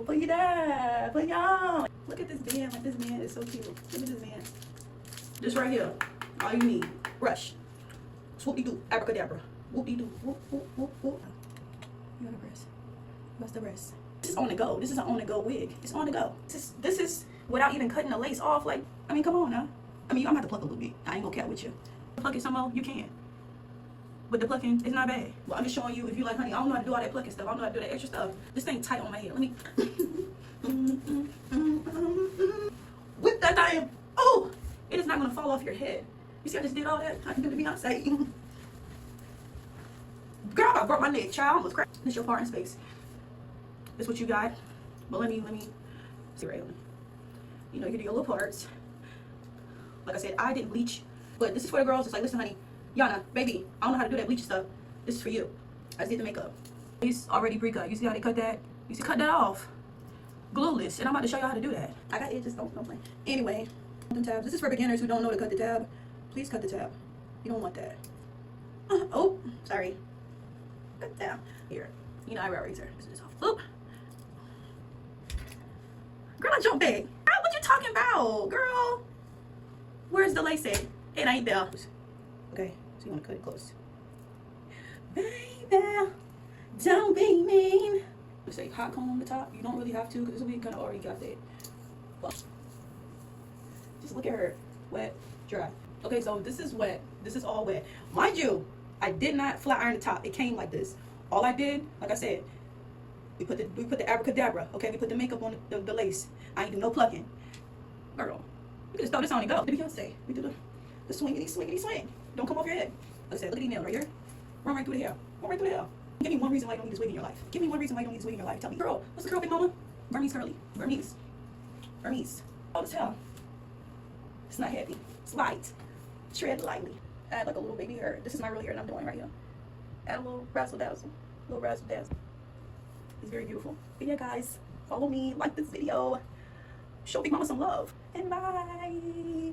Put your dad. Put y'all. Look at this band. Like, this man is so cute. Look at this man. This right here. All you need. Brush. Swoop-de-doo. Abracadabra. Whoop-de-doo. Whoop, whoop, whoop, whoop. You got a breast. What's the breast? This is on the go. This is an on the go wig. It's on the go. This is without even cutting the lace off. Like, I mean, come on now. I mean, I'm gonna have to pluck a little bit. I ain't gonna cap with you. Pluck it some more, you can. But the plucking is not bad. Well, I'm just showing you if you like, honey, I don't know how to do all that plucking stuff. I don't know how to do that extra stuff. This thing tight on my head. Let me whip that thing. Oh, it is not gonna fall off your head. You see I just did all that? I can do the Beyonce. Girl, I broke my neck, child. Almost cracked. This your part in space. This what you got. But let me see right on. You know, you do your little parts. Like I said, I didn't bleach, but this is for the girls. It's like, listen, honey, Yana, baby, I don't know how to do that bleach stuff. This is for you. I just did the makeup. It's already pre-cut. You see how they cut that? You see, cut that off. Glueless. And I'm about to show y'all how to do that. I got edges. Don't play. Anyway, tabs. This is for beginners who don't know to cut the tab. Please cut the tab. You don't want that. Oh, sorry. Cut down. Here. You know, eyebrow razor. This is off. Oop. Girl, I jumped back. Girl, what you talking about, girl? Where's the lace at? It ain't there. Okay, so you want to cut it close. Baby, don't be mean. Let's say hot comb on the top. You don't really have to because we kind of already got that. Well, just look at her. Wet, dry. Okay, so this is wet. This is all wet. Mind you, I did not flat iron the top. It came like this. All I did, like I said, we put the abracadabra. Okay, we put the makeup on the lace. I ain't do no plucking. Girl, we just throw this on and go. The Beyonce. We do the swingity swing. Don't come off your head. Like I said, look at these nails right here. Run right through the hair. Run right through the hair. Give me one reason why you don't need this wig in your life. Give me one reason why you don't need this wig in your life. Tell me. Girl, what's the curl, big mama? Burmese curly. Burmese. Oh, this hair. It's not heavy. It's light. Tread lightly. Add like a little baby hair. This is my real hair that I'm doing right here. Add a little razzle dazzle. It's very beautiful. But yeah, guys, follow me, like this video, show Big Mama some love, and bye.